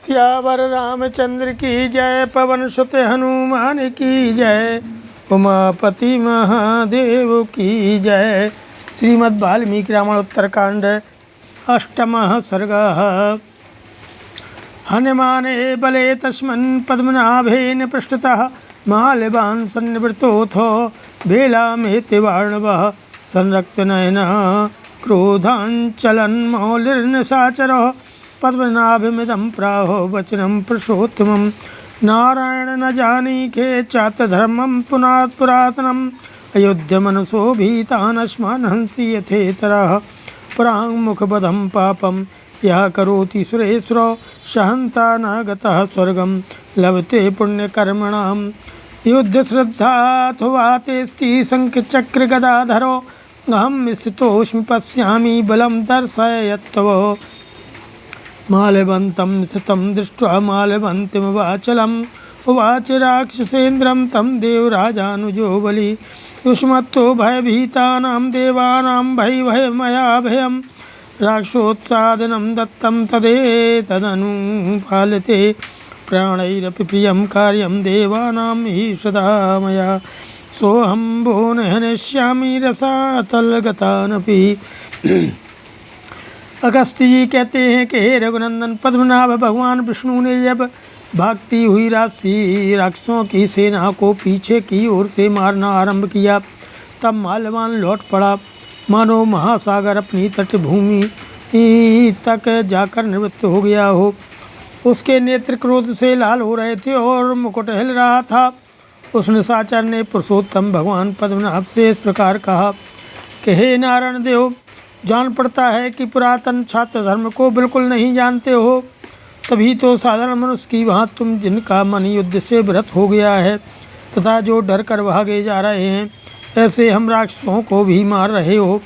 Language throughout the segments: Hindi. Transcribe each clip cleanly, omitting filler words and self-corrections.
सियावर रामचंद्र की जय, पवन सुत हनुमान की जय, उमापति महादेव की जय। श्रीमद् वाल्मीकि रामायण उत्तरकांड अष्टमः सर्गः। हनुमाने बले तस्मन् पद्मनाभेन पृष्ठतः, माल्यवान् सन्निवृत्तोऽथो बेलामेति वार्णवः, संरक्तनयनः क्रोधाञ्चलन् मौलिर्निशाचरः, पद्मनाभमिदं प्राहो वचनं पुरुषोत्तमं, नारायण न जानीखे चात धर्मं पुरातनम्, अयोध्यमनसो भीतानस्मान् हंसि यथेतरः, पराङ्मुखबधं पापं यः करोति सुरेश्वरो, सहन्ता न गतः स्वर्गं लभते पुण्यकर्मणां, युद्धश्रद्धाथवा तेऽस्ति शङ्खचक्रगदाधरो, अहं स्थितोऽस्मि पश्यामि बलं दर्शयत्तव। माल्यवन्तं स्थितं दृष्ट्वा माल्यवन्तीमवाचलम्, उवाच राक्षसेन्द्रं तं देवराजानुजो बली, युष्मत्तो भयभीतानां देवानां भयमया भयं, राक्षसोत्सादनं दत्तं तदेतदनुपाल्यते, प्राणैरपि प्रियं कार्यं देवानां हि सदा मया, सोऽहं भो न हनिष्यामि रसातलगतानपि। अगस्त्य जी कहते हैं कि हे रघुनंदन, पद्मनाभ भगवान विष्णु ने जब भागती हुई राक्षसों की सेना को पीछे की ओर से मारना आरंभ किया, तब माल्यवान लौट पड़ा, मानो महासागर अपनी तटभूमि तक जाकर निवृत्त हो गया हो। उसके नेत्र क्रोध से लाल हो रहे थे और मुकुट हिल रहा था। उस निशाचर ने पुरुषोत्तम भगवान पद्मनाभ से इस प्रकार कहा कि हे नारायण देव, जान पड़ता है कि पुरातन छात्र धर्म को बिल्कुल नहीं जानते हो, तभी तो साधारण मनुष्य की वहाँ तुम जिनका मन युद्ध से व्रत हो गया है तथा जो डर कर भागे जा रहे हैं, ऐसे हम राक्षसों को भी मार रहे हो।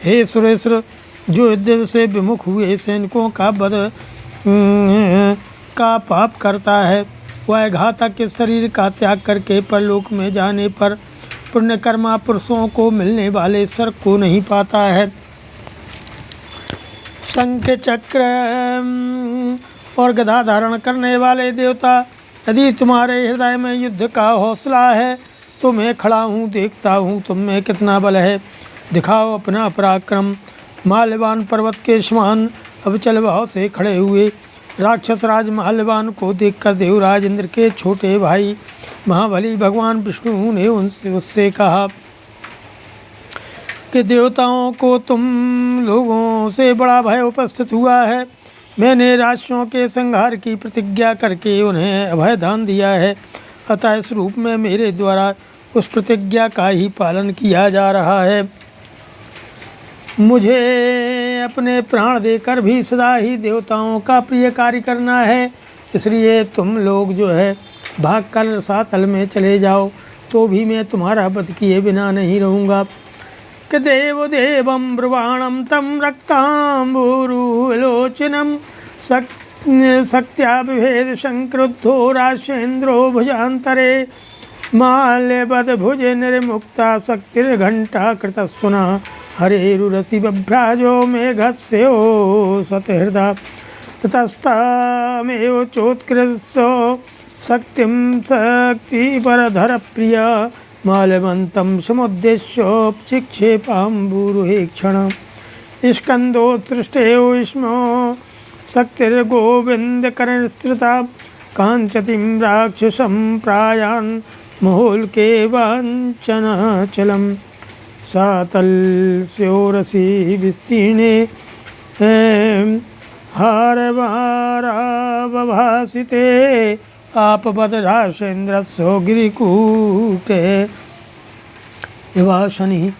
हे सुरेश्वर, जो युद्ध से विमुख हुए सैनिकों का वध का पाप करता है, वह घातक के शरीर का त्याग करके परलोक में जाने पर पुण्यकर्मा पुरुषों को मिलने वाले स्वर्ग को नहीं पाता है। शंख चक्र और गदा धारण करने वाले देवता, यदि तुम्हारे हृदय में युद्ध का हौसला है तो मैं खड़ा हूँ, देखता हूँ तुम में कितना बल है, दिखाओ अपना पराक्रम। माल्यवान पर्वत के समान अविचल भाव से खड़े हुए। राक्षस राज माल्यवान को देखकर देवराज इंद्र के छोटे भाई महाबली भगवान विष्णु ने उससे कहा कि देवताओं को तुम लोगों से बड़ा भय उपस्थित हुआ है। मैंने राक्षसों के संहार की प्रतिज्ञा करके उन्हें अभय दान दिया है, अतः इस रूप में मेरे द्वारा उस प्रतिज्ञा का ही पालन किया जा रहा है। मुझे अपने प्राण देकर भी सदा ही देवताओं का प्रिय कार्य करना है, इसलिए तुम लोग जो है भागकर रसातल में चले जाओ, तो भी मैं तुम्हारा वध किए बिना नहीं रहूँगा। कि देवदेवं ब्रुवाणं तं रक्ताम्बुरुलोचनं शक्त्या बिभेद संक्रुद्धो राक्षसेन्द्रो भुजान्तरे, माल्यवद्भुज निर्मुक्ता शक्तिर्घण्टा कृतस्वना, हरेरुरसि बभ्राजो मेघस्यो सतहृदा, ततस्तामेव चोत्कृष्टो शक्तिं शक्तिपरधर प्रिय, माल्यवन्तं समुद्देश्योपचिक्षेपाम्बुरुहेक्षणं, स्कन्दोत्सृष्टेव स्मो शक्तिर्गोविन्दकरनिःसृता, काञ्चतीं राक्षसं प्रायान् मुहुल्के वाञ्छनचलं, सातल्स्योरसि विस्तीर्णे हारवारावभासिते, आपपदराशेन्द्रस्यो गिरिकूटे इवाशनिः,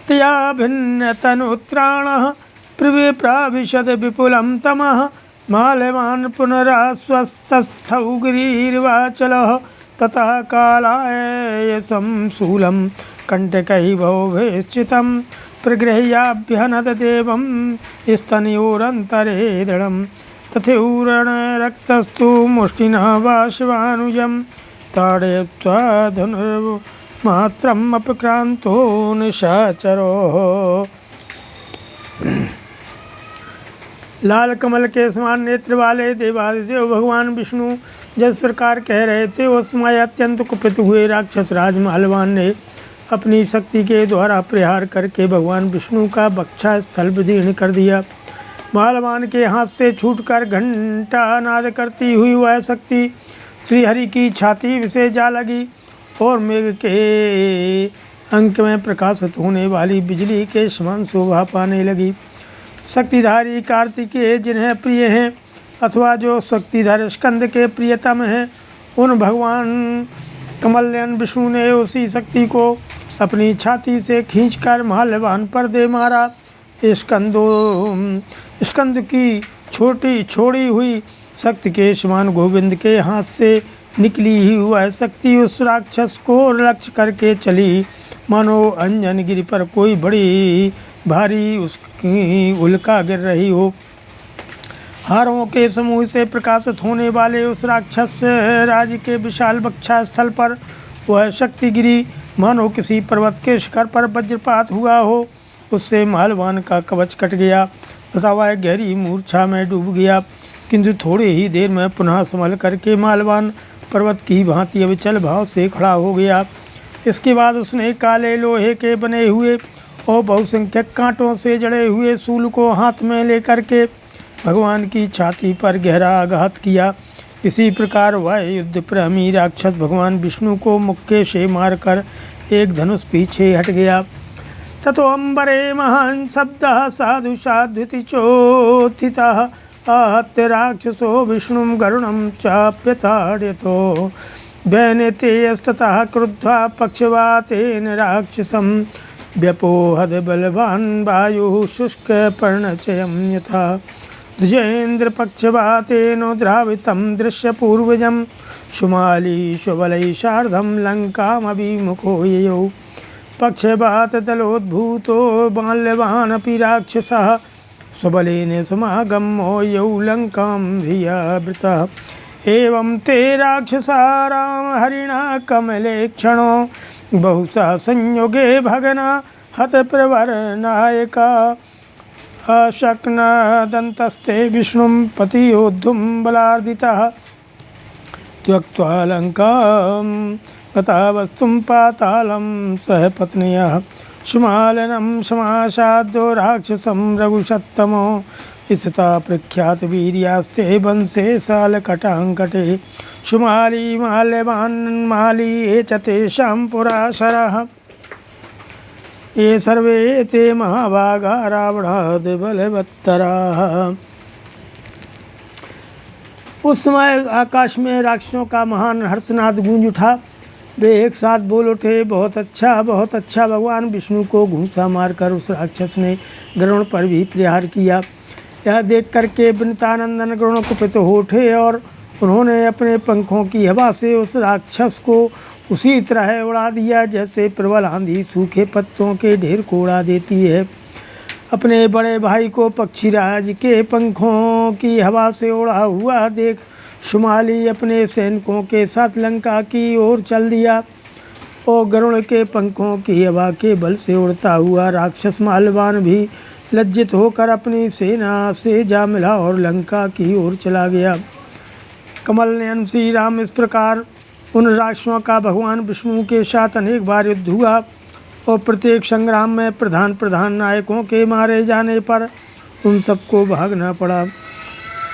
तया भिन्नतनुत्राणः प्राविशद विपुलं तमः, माल्यवान् पुनराश्वस्तस्थौ गिरिर्वाचलः, ततः कालाय शूलं कण्टकैर्भवभेश्चितं, प्रगृह्याभ्यनत देवं स्तनयोरन्तरे दृढं, तथैवरणरक्तस्तु मुष्टिना वाशवानुजं, ताडयित्वा धनुर्मात्रम् अपक्रान्तो निशाचरो। लाल कमल के समान नेत्र वाले देवादिदेव भगवान विष्णु जिस प्रकार कह रहे थे उस समय अत्यंत कुपित हुए राक्षस राज मालवान ने अपनी शक्ति के द्वारा प्रहार करके भगवान विष्णु का बक्षा स्थल विदीर्ण कर दिया। मालवान के हाथ से छूटकर घंटा नाद करती हुई वह शक्ति श्रीहरि की छाती से जा लगी और मेघ के अंक में प्रकाशित होने वाली बिजली के समान शोभा पाने लगी। शक्तिधारी कार्तिकेय जिन्हें प्रिय हैं अथवा जो शक्तिधर स्कंद के प्रियतम हैं, उन भगवान कमलनयन विष्णु ने उसी शक्ति को अपनी छाती से खींचकर माल्यवान पर दे मारा। स्कंद की छोड़ी हुई शक्ति के समान गोविंद के हाथ से निकली ही वह शक्ति उस राक्षस को लक्ष्य करके चली, मानो अंजन गिरी पर कोई बड़ी भारी उसकी उल्का गिर रही हो। हारों के समूह से प्रकाशित होने वाले उस राक्षस राज के विशाल बक्षा स्थल पर वह शक्ति गिरी, मानो किसी पर्वत के शिखर पर वज्रपात हुआ हो। उससे मालवान का कवच कट गया तथा वह गहरी मूर्छा में डूब गया, किंतु थोड़ी ही देर में पुनः संभल करके मालवान पर्वत की भांति अविचल भाव से खड़ा हो गया। इसके बाद उसने काले लोहे के बने हुए और बहुसंख्यक कांटों से जड़े हुए शूल को हाथ में लेकर के भगवान की छाती पर गहरा आघात किया। इसी प्रकार वह युद्ध प्रेमी राक्षस भगवान विष्णु को मुक्के से मारकर एक धनुष पीछे हट गया। ततो अम्बरे महान शब्दः साधु साध्विति चोत्थितः आहत्य राक्षसो विष्णुं गरुणं चाप्यताड़यतो वैनतेयस्ततः क्रुद्ध्वा पक्षवातेन राक्षसं व्यपोहद बलवान् वायुः शुष्कपर्णचयं यथा द्विजेन्द्रपक्षवातेनोद्रावितं दृश्यपूर्वजं शुमाली स्वबलैः सार्धं लङ्कामभिमुखो ययौ पक्षवातदलोद्भूतो बाल्यवानपि राक्षसः स्वबलेन समागमो यौ लङ्कां धियावृतः। एवं ते राक्षसा रामहरिणा कमलेक्षणो बहुशः संयोगे भगना हतप्रवरनायका अशक्नदन्तस्ते विष्णुं पतियोद्धुं बलार्दितः त्यक्त्वा लङ्कां गता वस्तुं पातालं सह पत्न्यः शुमालनं समासाद्यो राक्षसं रघुषत्तमो इसता प्रख्यात वीर्यास्ते वंशे सालकटाङ्कटे शुमाली माल्यवान् माली ये च तेषां पुराशरः ये सर्वे ते महाभागा रावणादि बलवत्तराः। उस समय आकाश में राक्षसों का महान हर्षनाद गूंज उठा। वे एक साथ बोल उठे, बहुत अच्छा। भगवान विष्णु को घूंसा मारकर उस राक्षस ने गरुड़ पर भी प्रहार किया। यह देख करके वनितानंदन गरुड़ कुपित हो उठे और उन्होंने अपने पंखों की हवा से उस राक्षस को उसी तरह उड़ा दिया जैसे प्रबल आंधी सूखे पत्तों के ढेर को उड़ा देती है। अपने बड़े भाई को पक्षीराज के पंखों की हवा से उड़ा हुआ देख शुमाली अपने सैनिकों के साथ लंका की ओर चल दिया और गरुड़ के पंखों की हवा के बल से उड़ता हुआ राक्षस माल्यवान भी लज्जित होकर अपनी सेना से जा मिला और लंका की ओर चला गया। कमलनयन श्री राम इस प्रकार उन राक्षसों का भगवान विष्णु के साथ अनेक बार युद्ध हुआ और प्रत्येक संग्राम में प्रधान नायकों के मारे जाने पर उन सबको भागना पड़ा।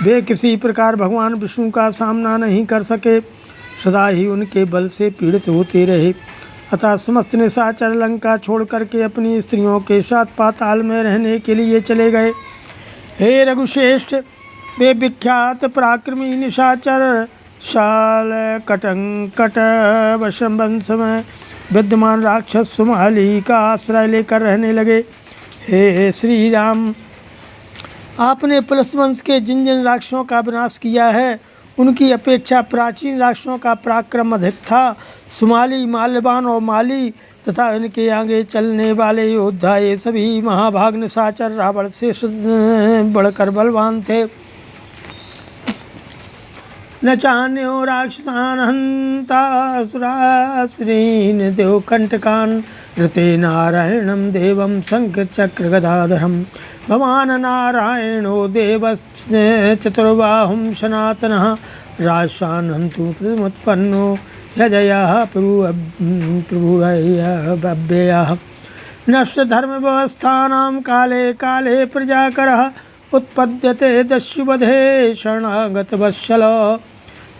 वे किसी प्रकार भगवान विष्णु का सामना नहीं कर सके, सदा ही उनके बल से पीड़ित होते रहे। अतः समस्त निशाचर लंका छोड़ करके अपनी स्त्रियों के साथ पाताल में रहने के लिए चले गए। हे रघुश्रेष्ठ, वे विख्यात पराक्रमी निशाचर शाल कटंकट वशम वंश में विद्यमान राक्षस शुमाली का आश्रय लेकर रहने लगे। हे श्री राम, आपने पुलस्त वंश के जिन जिन राक्षसों का विनाश किया है उनकी अपेक्षा प्राचीन राक्षसों का पराक्रम अधिक था। शुमाली, माल्यवान और माली तथा इनके आगे चलने वाले योद्धा ये सभी महाभाग निशाचर रावण से बढ़कर बलवान थे। न चान्यो राक्षसान् हन्तासुराश्रीन् देवकण्टकान् ऋते नारायणं देवं शङ्खचक्रगदाधरं भगवान नारायणो देवस्य चतुर्बाहुं सनातनः राशानन्तु प्रमुत्पन्नो यजयः प्रभुरव्ययः नष्ट धर्म व्यवस्थानां काले काले प्रजाकरः उत्पद्यते दस्युवधे शरणागत वत्सल।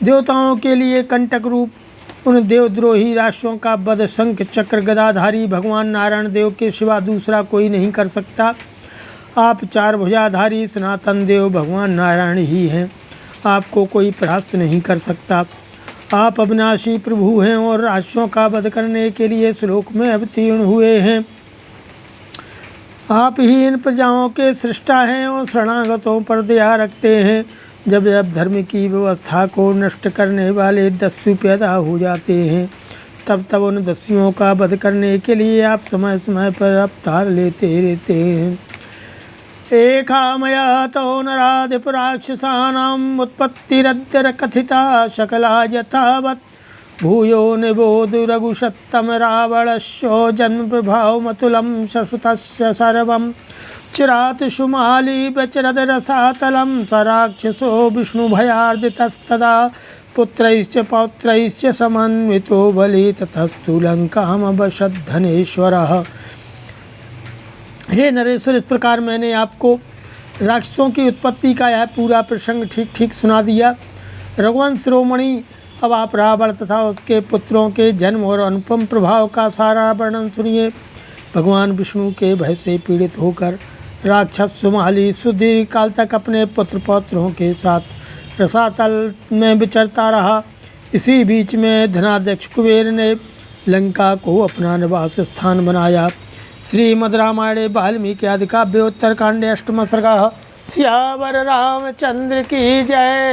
देवताओं के लिए कंटक रूप उन देवद्रोही राक्षसों का वध शंख चक्र गदाधारी भगवान नारायण देव के सिवा दूसरा कोई नहीं कर सकता। आप चार भुजाधारी सनातन देव भगवान नारायण ही हैं, आपको कोई परास्त नहीं कर सकता। आप अविनाशी प्रभु हैं और राक्षसों का वध करने के लिए श्लोक में अवतीर्ण हुए हैं। आप ही इन प्रजाओं के सृष्टा हैं और शरणागतों पर दया रखते हैं। जब जब धर्म की व्यवस्था को नष्ट करने वाले दस्यु पैदा हो जाते हैं तब तब उन दस्युओं का वध करने के लिए आप समय समय पर अवतार लेते रहते हैं। एकामया तो नराधिपराक्षसानाम् उत्पत्तिरद्य कथिता शकला यथावत् भूयो निबोधुरघुषत्तम रावणस्यो जन्म प्रभावमतुलं शश्रुतस्य सर्वं चिरात् शुमाली व्यचरद रसातलं स राक्षसो विष्णुभयार्दितस्तदा पुत्रैश्च पौत्रैश्च समन्वितो बली ततस्तु लंकामवशद्धनेश्वरः। हे नरेश्वर, इस प्रकार मैंने आपको राक्षसों की उत्पत्ति का यह पूरा प्रसंग ठीक ठीक सुना दिया। रघुवंश शिरोमणि, अब आप रावण तथा उसके पुत्रों के जन्म और अनुपम प्रभाव का सारा वर्णन सुनिए। भगवान विष्णु के भय से पीड़ित होकर राक्षस सुमाली सुदीर्घ काल तक अपने पुत्र पौत्रों के साथ रसातल में विचरता रहा। इसी बीच में धनाध्यक्ष कुबेर ने लंका को अपना निवास स्थान बनाया। श्रीमद् रामायणे वाल्मीकि आदि काव्ये उत्तरकांडे 8वां सर्गः। सियावर रामचंद्र की जय।